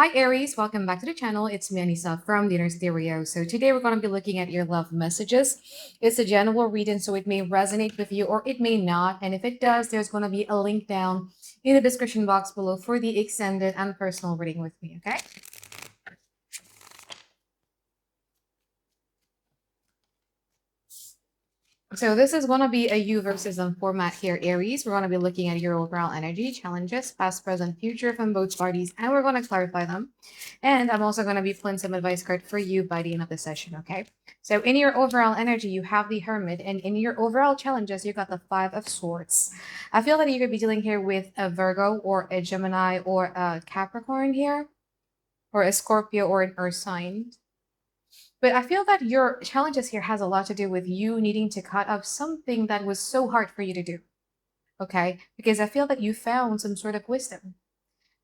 Hi Aries, welcome back to the channel. It's me Anisa from the Inner Stereo. So today we're going to be looking at your love messages. It's a general reading, so it may resonate with you or it may not. And if it does, there's going to be a link down in the description box below for the extended and personal reading with me, okay? So this is going to be a you versus them format here, Aries. We're going to be looking at your overall energy, challenges, past, present, future from both parties, and we're going to clarify them. And I'm also going to be pulling some advice card for you by the end of the session, okay? So in your overall energy, you have the Hermit, and in your overall challenges, you got the Five of Swords. I feel that you could be dealing here with a Virgo or a Gemini or a Capricorn here, or a Scorpio or an Earth sign. But I feel that your challenges here has a lot to do with you needing to cut off something that was so hard for you to do. Okay? Because I feel that you found some sort of wisdom.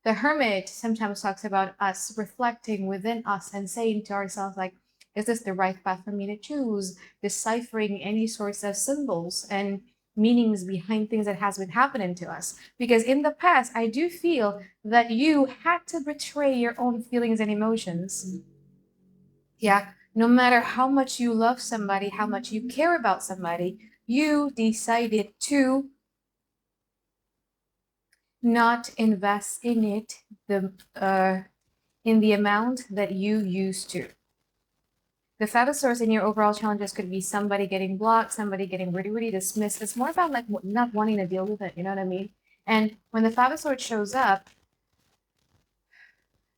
The Hermit sometimes talks about us reflecting within us and saying to ourselves, like, is this the right path for me to choose? Deciphering any sorts of symbols and meanings behind things that has been happening to us. Because in the past, I do feel that you had to betray your own feelings and emotions. Yeah, no matter how much you love somebody, how much you care about somebody, you decided to not invest in it in the amount that you used to. The Five of Swords in your overall challenges could be somebody getting blocked, somebody getting really dismissed. It's more about like not wanting to deal with it, you know what I mean? And when the Five of Swords shows up,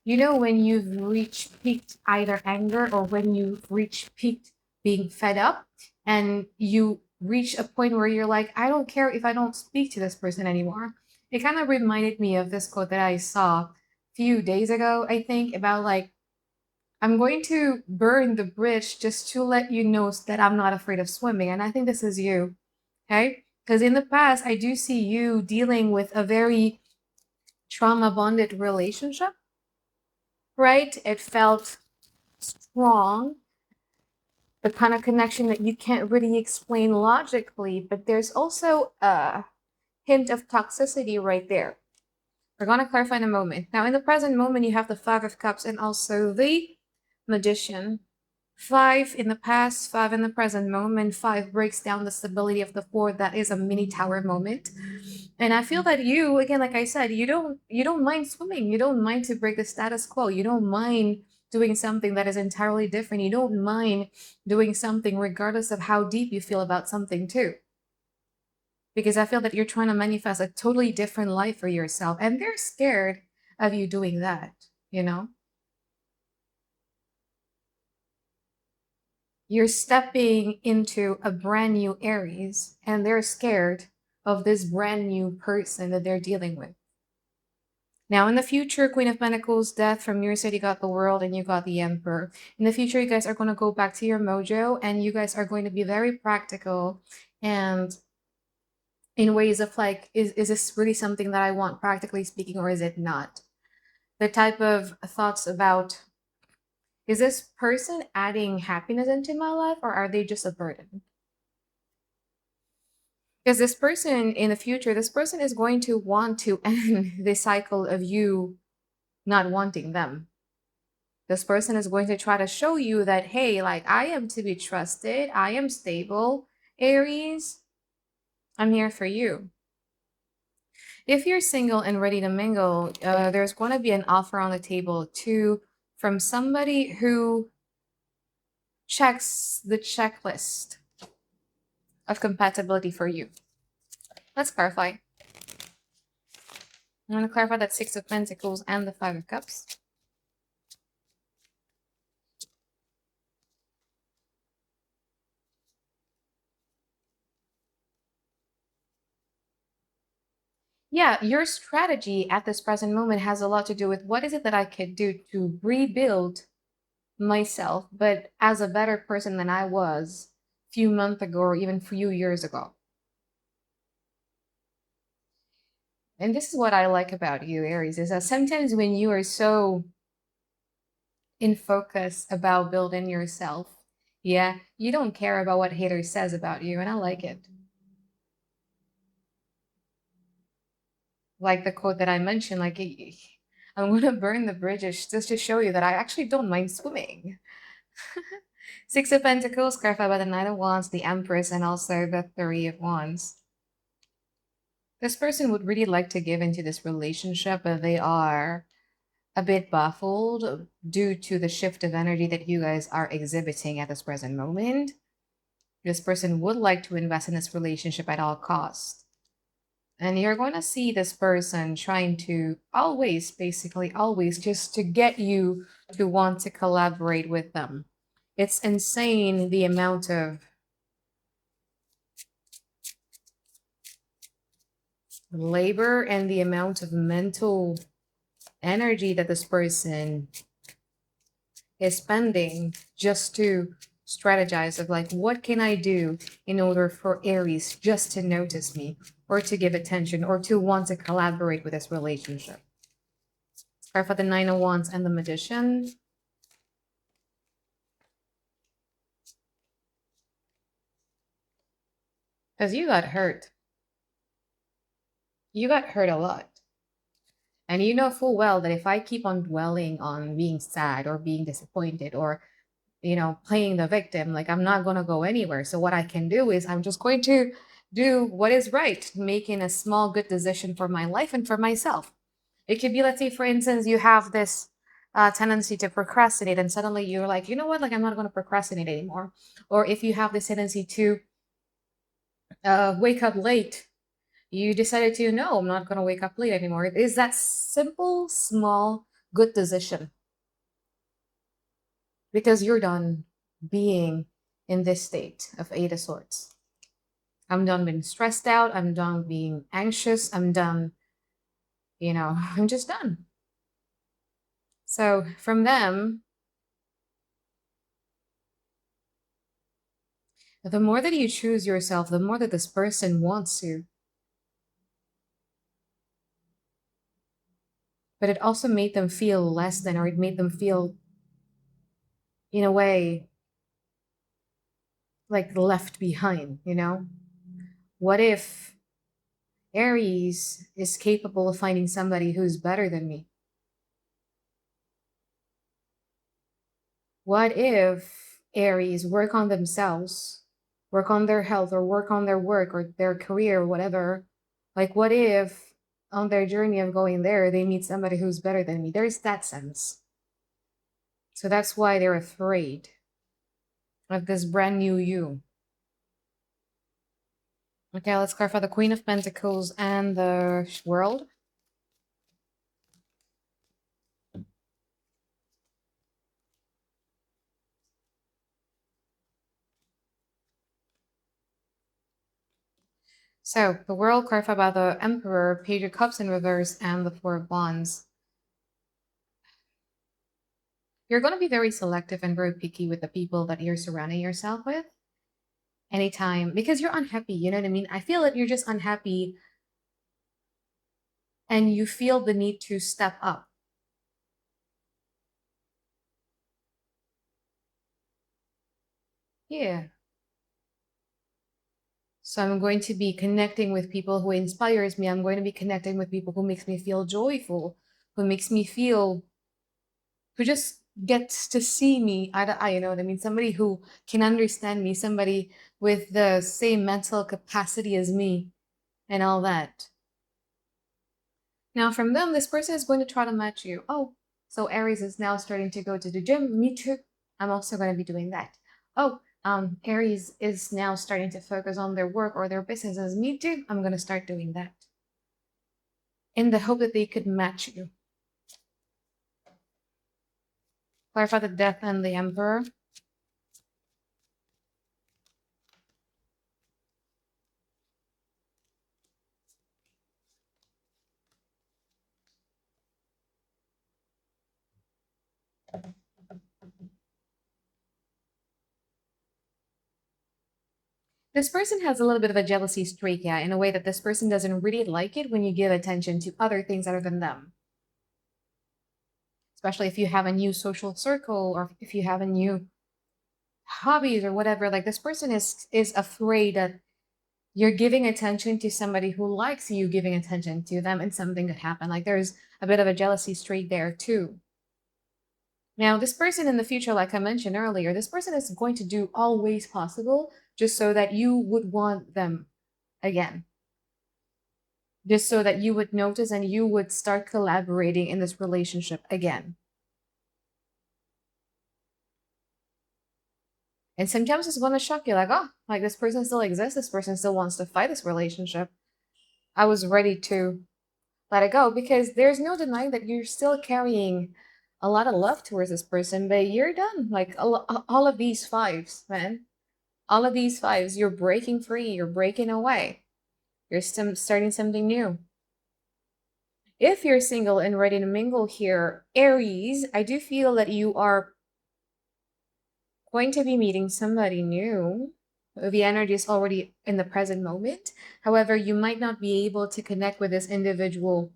you know when you've reached peaked either anger or when you've reached peaked being fed up and you reach a point where you're like, I don't care if I don't speak to this person anymore. It kind of reminded me of this quote that I saw a few days ago, I think, about like, I'm going to burn the bridge just to let you know that I'm not afraid of swimming. And I think this is you, okay? Because in the past, I do see you dealing with a very trauma bonded relationship, right? It felt strong, the kind of connection that you can't really explain logically, but there's also a hint of toxicity right there. We're going to clarify in a moment. Now, in the present moment, you have the Five of Cups and also the Magician. Five in the past, five in the present moment. Five breaks down the stability of the four. That is a mini tower moment. And I feel that you, again, like I said, you don't mind swimming. You don't mind to break the status quo. You don't mind doing something that is entirely different. You don't mind doing something regardless of how deep you feel about something too. Because I feel that you're trying to manifest a totally different life for yourself. And they're scared of you doing that, you know? You're stepping into a brand new Aries, and they're scared of this brand new person that they're dealing with. Now, in the future, Queen of Pentacles, Death, from your side, you got the World and you got the Emperor. In the future, you guys are going to go back to your mojo and you guys are going to be very practical and in ways of like, is this really something that I want, practically speaking, or is it not? The type of thoughts about, is this person adding happiness into my life or are they just a burden? Because this person in the future, this person is going to want to end the cycle of you not wanting them. This person is going to try to show you that, hey, like I am to be trusted. I am stable. Aries, I'm here for you. If you're single and ready to mingle, there's going to be an offer on the table too from somebody who checks the checklist of compatibility for you. Let's clarify. I'm going to clarify that Six of Pentacles and the Five of Cups. Yeah, your strategy at this present moment has a lot to do with what is it that I could do to rebuild myself, but as a better person than I was a few months ago or even a few years ago. And this is what I like about you, Aries, is that sometimes when you are so in focus about building yourself, yeah, you don't care about what haters says about you, and I like it. Like the quote that I mentioned, like I'm going to burn the bridges just to show you that I actually don't mind swimming. Six of Pentacles, clarified by the Knight of Wands, the Empress, and also the Three of Wands. This person would really like to give into this relationship, but they are a bit baffled due to the shift of energy that you guys are exhibiting at this present moment. This person would like to invest in this relationship at all costs. And you're going to see this person trying to always, basically always, just to get you to want to collaborate with them. It's insane the amount of labor and the amount of mental energy that this person is spending just to strategize of like, what can I do in order for Aries just to notice me or to give attention or to want to collaborate with this relationship. Or for the Nine of Wands and the Magician. Because you got hurt. You got hurt a lot. And you know full well that if I keep on dwelling on being sad or being disappointed or, you know, playing the victim, like I'm not going to go anywhere. So what I can do is I'm just going to do what is right, making a small good decision for my life and for myself. It could be, let's say, for instance, you have this tendency to procrastinate and suddenly you're like, you know what, like I'm not going to procrastinate anymore. Or if you have this tendency to wake up late, you decided to, no, I'm not going to wake up late anymore. It is that simple, small, good decision. Because you're done being in this state of Eight of Swords. I'm done being stressed out. I'm done being anxious. I'm done, you know, I'm just done. So from them, the more that you choose yourself, the more that this person wants you. But it also made them feel less than, or it made them feel, in a way, like left behind, you know? What if Aries is capable of finding somebody who's better than me? What if Aries work on themselves, work on their health, or work on their work or their career or whatever? Like, what if on their journey of going there, they meet somebody who's better than me? There's that sense. So that's why they're afraid of this brand new you. Okay, let's clarify the Queen of Pentacles and the World. So the World clarified by the Emperor, Page of Cups in reverse, and the Four of Wands. You're going to be very selective and very picky with the people that you're surrounding yourself with. Anytime, because you're unhappy, you know what I mean? I feel that you're just unhappy and you feel the need to step up. Yeah. So I'm going to be connecting with people who inspires me. I'm going to be connecting with people who makes me feel joyful, who makes me feel, who just gets to see me eye to eye, you know what I mean? Somebody who can understand me, somebody with the same mental capacity as me and all that. Now from them, this person is going to try to match you. Oh, so Aries is now starting to go to the gym. Me too. I'm also going to be doing that. Oh, Aries is now starting to focus on their work or their businesses. Me too. I'm going to start doing that. In the hope that they could match you. Clarify the Death and the Emperor. This person has a little bit of a jealousy streak, yeah, in a way that this person doesn't really like it when you give attention to other things other than them. Especially if you have a new social circle or if you have a new hobbies or whatever. Like this person is afraid that you're giving attention to somebody who likes you giving attention to them, and something could happen. Like there's a bit of a jealousy streak there too. Now, this person in the future, like I mentioned earlier, this person is going to do all ways possible just so that you would want them again. Just so that you would notice and you would start collaborating in this relationship again. And sometimes it's going to shock you, like, oh, like this person still exists. This person still wants to fight this relationship. I was ready to let it go because there's no denying that you're still carrying a lot of love towards this person, but you're done. Like all of these fives, man, all of these fives, you're breaking free, you're breaking away, you're starting something new. If you're single and ready to mingle here, Aries, I do feel that you are going to be meeting somebody new. The energy is already in the present moment. However, you might not be able to connect with this individual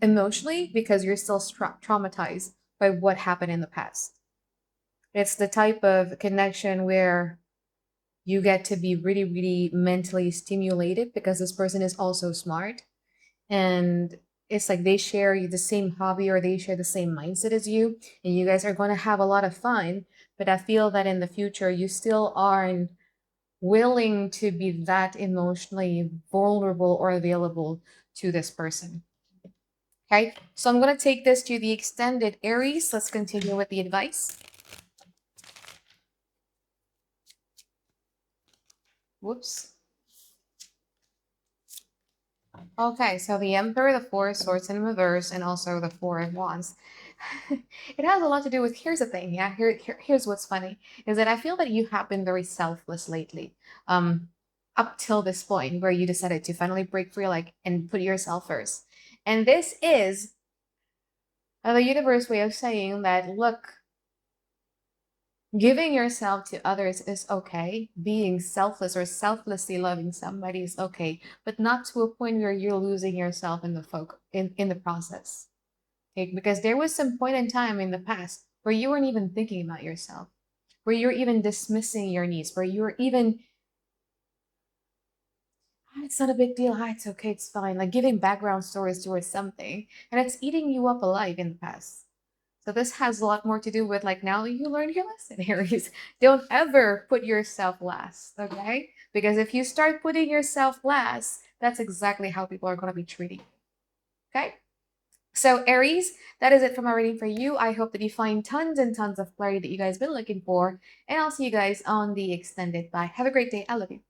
emotionally because you're still traumatized by what happened in the past. It's the type of connection where you get to be really, really mentally stimulated because this person is also smart. And it's like they share the same hobby or they share the same mindset as you, and you guys are going to have a lot of fun. But I feel that in the future, you still aren't willing to be that emotionally vulnerable or available to this person. Okay, so I'm going to take this to the extended Aries. Let's continue with the advice. Whoops. Okay, so the Emperor, the Four of Swords in reverse, and also the Four of Wands. It has a lot to do with, here's the thing, yeah, here's what's funny, is that I feel that you have been very selfless lately. Up till this point where you decided to finally break free, like, and put yourself first. And this is the universe way of saying that, look, giving yourself to others is okay. Being selfless or selflessly loving somebody is okay, but not to a point where you're losing yourself in in the process. Okay? Because there was some point in time in the past where you weren't even thinking about yourself, where you're even dismissing your needs, where you're even, "Ah, it's not a big deal. It's okay. It's fine." Like giving background stories towards something, and it's eating you up alive in the past. So this has a lot more to do with like now you learned your lesson, Aries. Don't ever put yourself last, okay? Because if you start putting yourself last, that's exactly how people are going to be treating you, okay? So Aries, that is it for my reading for you. I hope that you find tons and tons of clarity that you guys been looking for, and I'll see you guys on the extended. Bye. Have a great day. I love you.